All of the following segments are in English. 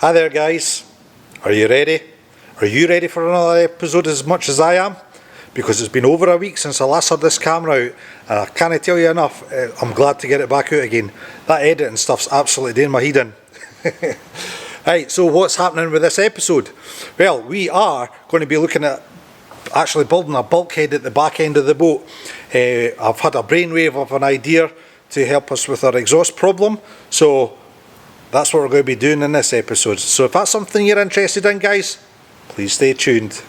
Hi there guys, are you ready? Are you ready for another episode as much as I am? Because it's been over a week since I last had this camera out and I can't tell you enough, I'm glad to get it back out again. That editing stuff's absolutely doing my head in. Right, so what's happening with this episode? Well, we are going to be looking at actually building a bulkhead at the back end of the boat. I've had a brainwave of an idea to help us with our exhaust problem, so that's what we're going to be doing in this episode. So if that's something you're interested in, guys, please stay tuned.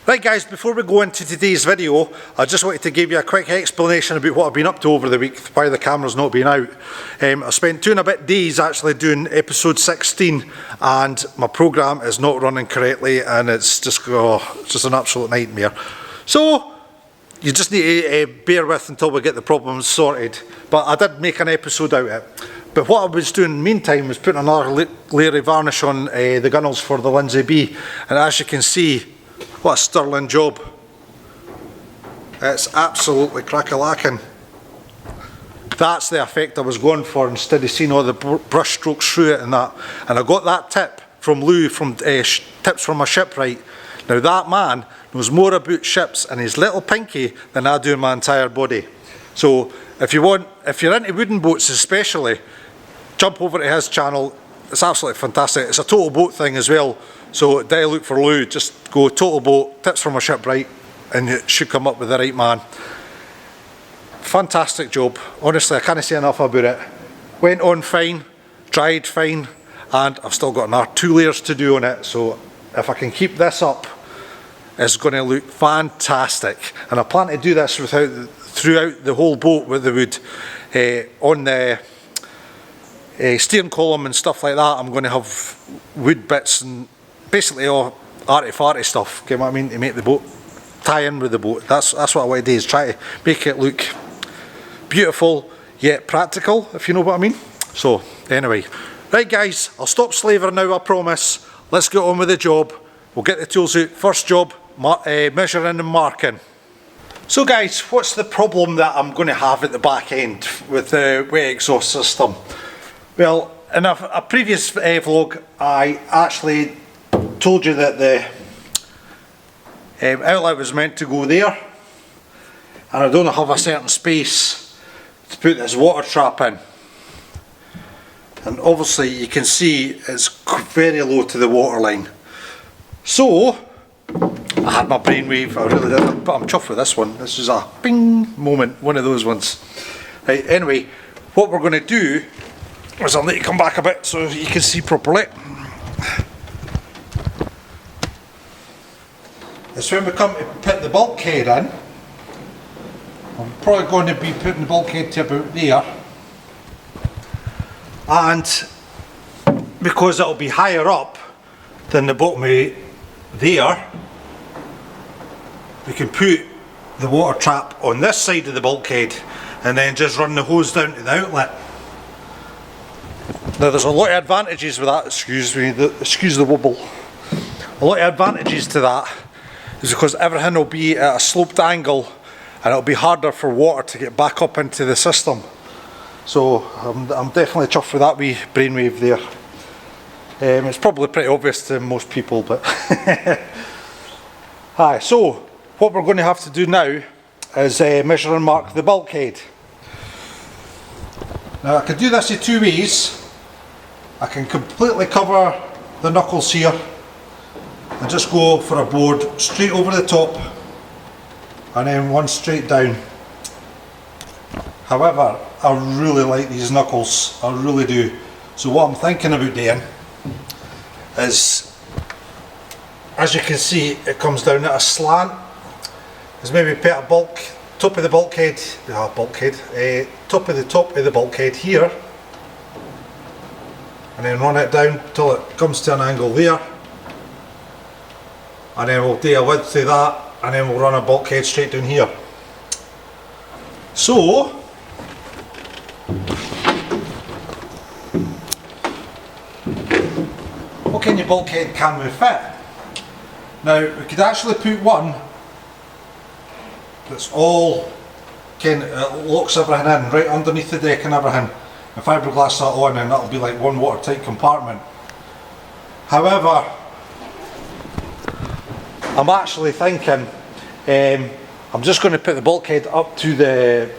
Right guys, before we go into today's video, I just wanted to give you a quick explanation about what I've been up to over the week, why the camera's not been out. I spent 2 and a bit days actually doing episode 16 and my programme is not running correctly and it's just an absolute nightmare. So, you just need to bear with until we get the problems sorted. But I did make an episode out of it. But what I was doing in the meantime was putting another layer of varnish on the gunnels for the Lynsey B. And as you can see, what a sterling job. It's absolutely crack-a-lacking. That's the effect I was going for instead of seeing all the brush strokes through it and that. And I got that tip from Lou from Tips from a Shipwright. Now that man knows more about ships and his little pinky than I do in my entire body. So if you're into wooden boats especially, jump over to his channel. It's absolutely fantastic. It's a total boat thing as well. So do look for Lou, just go total boat, Tips from a Shipwright, and it should come up with the right man. Fantastic job. Honestly, I can't say enough about it. Went on fine, dried fine, and I've still got another 2 layers to do on it. So if I can keep this up, it's going to look fantastic. And I plan to do this throughout the whole boat with the wood. On the steering column and stuff like that, I'm going to have wood bits and basically all arty-farty stuff, get what I mean, to make the boat tie in with the boat. That's what I want to do, is try to make it look beautiful yet practical, if you know what I mean. So anyway, right guys, I'll stop slavering now, I promise. Let's get on with the job. We'll get the tools out. First job, measuring and marking. So guys, what's the problem that I'm going to have at the back end with the wet exhaust system? Well, in a previous vlog, I actually told you that the outlet was meant to go there, and I don't have a certain space to put this water trap in. And obviously you can see it's very low to the water line. So, I had my brainwave, I really did, but I'm chuffed with this one. This is a bing moment, one of those ones. Right, anyway, what we're going to do is I'll need to come back a bit so you can see properly. It's when we come to put the bulkhead in. I'm probably going to be putting the bulkhead to about there. And because it'll be higher up than the bottom of there, we can put the water trap on this side of the bulkhead and then just run the hose down to the outlet. Now there's a lot of advantages with that, excuse the wobble. A lot of advantages to that is because everything will be at a sloped angle and it'll be harder for water to get back up into the system. So I'm definitely chuffed with that wee brainwave there. It's probably pretty obvious to most people, but Hi, so what we're going to have to do now is measure and mark the bulkhead. Now I can do this in 2 ways. I can completely cover the knuckles here and just go for a board straight over the top and then one straight down. However, I really like these knuckles, I really do. So what I'm thinking about doing is, as you can see, it comes down at a slant. is maybe put a top of the bulkhead, top of the bulkhead here, and then run it down till it comes to an angle there, and then we'll do a width to that, and then we'll run a bulkhead straight down here. So what kind of bulkhead can we fit? Now we could actually put one that's all locks everything in right underneath the deck and everything, and fiberglass that on, and that'll be like one watertight compartment. However, I'm actually thinking I'm just going to put the bulkhead up to the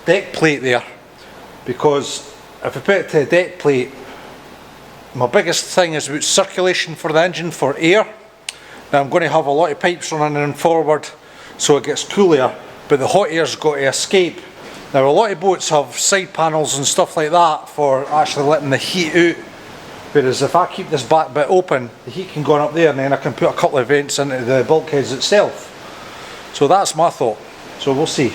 deck plate there, because if I put it to the deck plate, my biggest thing is about circulation for the engine for air. Now I'm going to have a lot of pipes running in forward so it gets cooler, but the hot air's got to escape. Now a lot of boats have side panels and stuff like that for actually letting the heat out, whereas if I keep this back bit open, the heat can go on up there, and then I can put a couple of vents into the bulkheads itself. So that's my thought, so we'll see.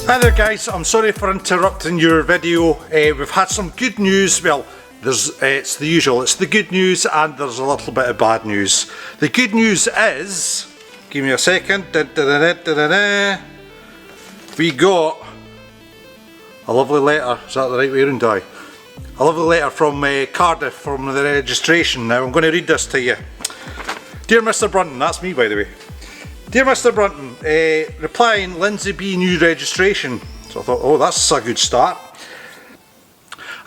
Hi there guys, I'm sorry for interrupting your video. We've had some good news. Well, it's the usual, it's the good news and there's a little bit of bad news. The good news is, give me a second, we got a lovely letter. Is that the right way around, Di? A lovely letter from Cardiff from the registration. Now I'm going to read this to you. Dear Mr Brunton, that's me by the way. Dear Mr Brunton, replying Lynsey B new registration. So I thought, oh, that's a good start.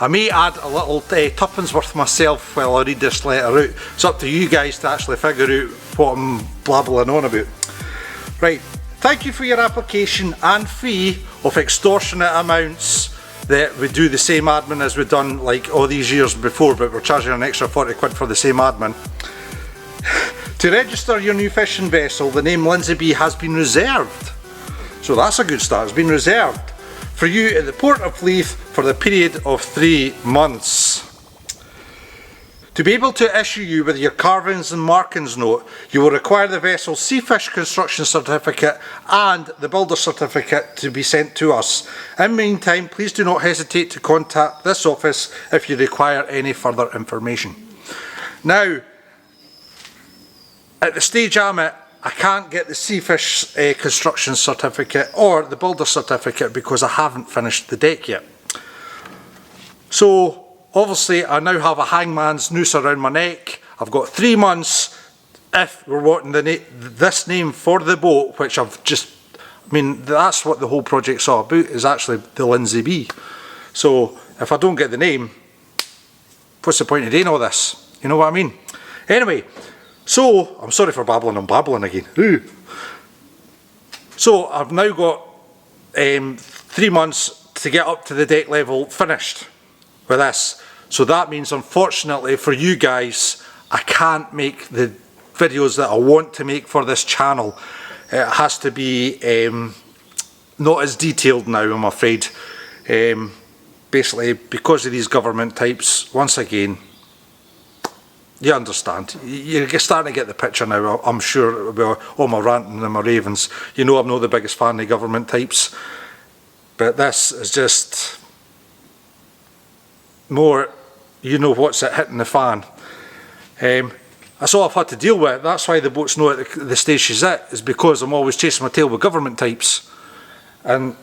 I may add a little tuppence worth myself while I read this letter out. It's up to you guys to actually figure out what I'm blabbling on about. Right, thank you for your application and fee of extortionate amounts that we do the same admin as we've done like all these years before, but we're charging an extra 40 quid for the same admin. To register your new fishing vessel, the name Lynsey B has been reserved. So that's a good start, it's been reserved for you at the Port of Leith for the period of 3 months. To be able to issue you with your carvings and markings note, you will require the vessel's Sea Fish Construction Certificate and the Builder Certificate to be sent to us. In the meantime, please do not hesitate to contact this office if you require any further information. Now, at the stage I'm at, I can't get the Sea Fish Construction Certificate or the Builder Certificate because I haven't finished the deck yet. So obviously I now have a hangman's noose around my neck. I've got 3 months if we're wanting this name for the boat, which I've just, I mean, that's what the whole project's all about, is actually the Lynsey B. So if I don't get the name, what's the point of doing all this? You know what I mean? Anyway, so, I'm sorry for babbling, I'm babbling again. Ooh. So, I've now got 3 months to get up to the deck level finished. with this. So that means, unfortunately for you guys, I can't make the videos that I want to make for this channel. It has to be not as detailed now, I'm afraid. Basically, because of these government types, once again, you understand. You're starting to get the picture now, I'm sure, with all my ranting and my ravings. You know I'm not the biggest fan of government types, but this is just more, you know what's it hitting the fan. That's all I've had to deal with. That's why the boat's not at the stage she's at, is because I'm always chasing my tail with government types. And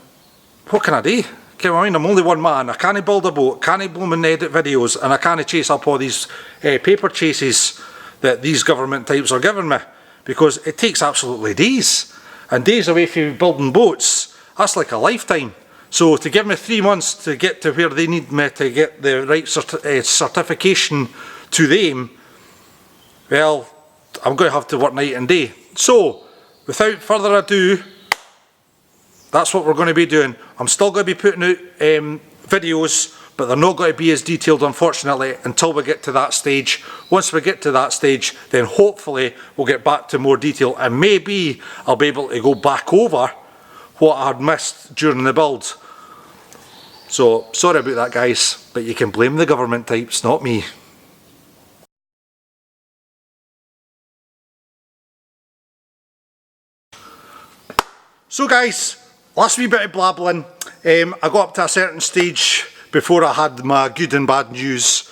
what can I do? Okay, I mean, I'm only one man. I can't build a boat, can't blooming edit videos, and I can't chase up all these paper chases that these government types are giving me, because it takes absolutely days. And days away from building boats, that's like a lifetime. So to give me 3 months to get to where they need me to get the right certification to them, well, I'm going to have to work night and day. So, without further ado, that's what we're going to be doing. I'm still going to be putting out videos, but they're not going to be as detailed, unfortunately, until we get to that stage. Once we get to that stage, then hopefully we'll get back to more detail, and maybe I'll be able to go back over what I had missed during the build. So, sorry about that, guys, but you can blame the government types, not me. So guys, last wee bit of blabbling. I got up to a certain stage before I had my good and bad news.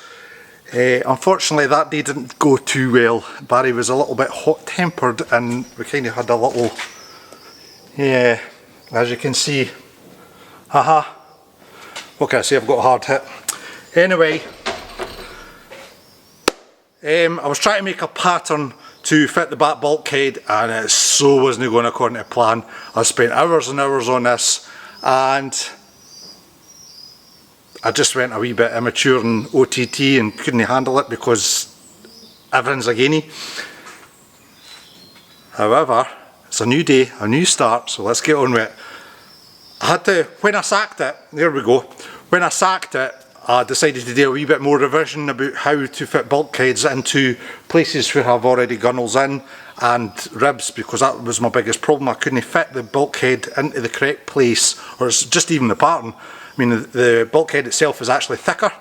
Unfortunately that day didn't go too well. Barry was a little bit hot-tempered and we kind of had a little, yeah, as you can see, haha. What can I say, I've got a hard hit. Anyway, I was trying to make a pattern to fit the back bulkhead, and it so wasn't going according to plan. I spent hours and hours on this, and I just went a wee bit immature and OTT and couldn't handle it because everything's a guinea. However, it's a new day, a new start, so let's get on with it. I had to, when I sacked it, there we go, when I sacked it, I decided to do a wee bit more revision about how to fit bulkheads into places where I've already gunnels in and ribs, because that was my biggest problem. I couldn't fit the bulkhead into the correct place, or it's just even the pattern. I mean, the bulkhead itself is actually thicker,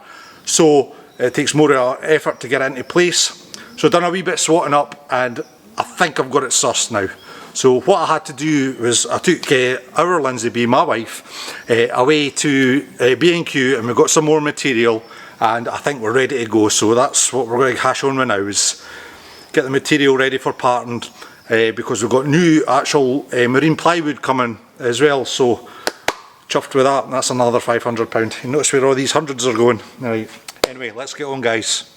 so it takes more effort to get it into place. So I've done a wee bit swatting up, and I think I've got it sussed now. So what I had to do was I took our Lynsey B, my wife, away to B&Q, and we got some more material, and I think we're ready to go. So that's what we're going to hash on with now, is get the material ready for parting, because we've got new actual marine plywood coming as well. So chuffed with that, and that's another £500. You notice where all these hundreds are going. Right. Anyway, let's get on, guys.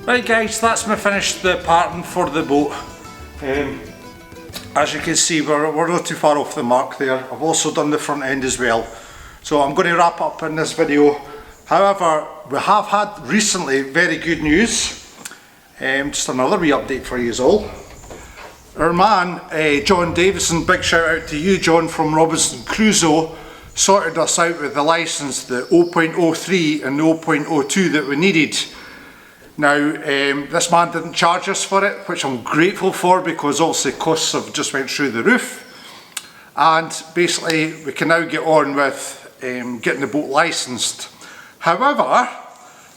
Right guys, that's me finished the parting for the boat. As you can see, we're not too far off the mark there. I've also done the front end as well. So I'm going to wrap up in this video. However, we have had recently very good news. Just another wee update for you all. Our man, John Davison, big shout out to you John from Robinson Crusoe, sorted us out with the licence, the 0.03 and the 0.02 that we needed. Now, this man didn't charge us for it, which I'm grateful for, because obviously costs have just went through the roof. And basically we can now get on with getting the boat licensed. However,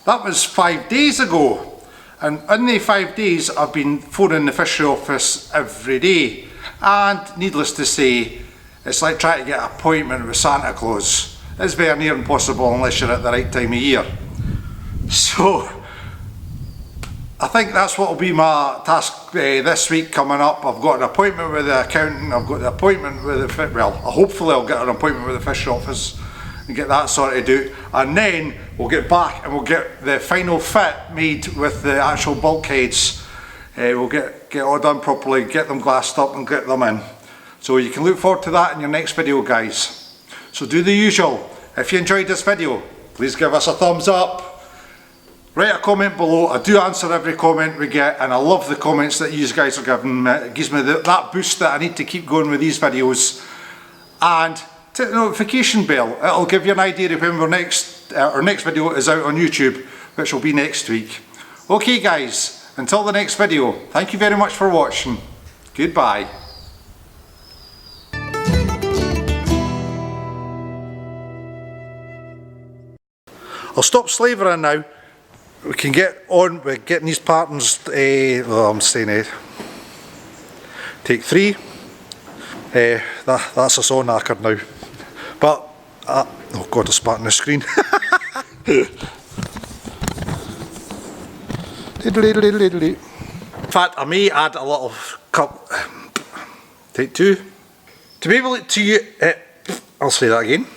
that was 5 days ago, and in the 5 days I've been phoning the fishery office every day, and needless to say, it's like trying to get an appointment with Santa Claus. It's very near impossible unless you're at the right time of year. So I think that's what will be my task this week coming up. I've got an appointment with the accountant, I've got the appointment with the, well, hopefully I'll get an appointment with the fishery office and get that sorted out, and then we'll get back and we'll get the final fit made with the actual bulkheads. We'll get all done properly, get them glassed up and get them in. So you can look forward to that in your next video guys. So do the usual. If you enjoyed this video, please give us a thumbs up. Write a comment below. I do answer every comment we get, and I love the comments that you guys are giving me. It gives me that boost that I need to keep going with these videos. And hit the notification bell. It'll give you an idea of when our next video is out on YouTube, which will be next week. Okay guys, until the next video, thank you very much for watching. Goodbye. I'll stop slavering now. We can get on with getting these patterns, I'm saying take 3. That's us all knackered now. But, oh god, I spat on the screen. In fact, I may add a little cup. Take 2. To be able to, I'll say that again.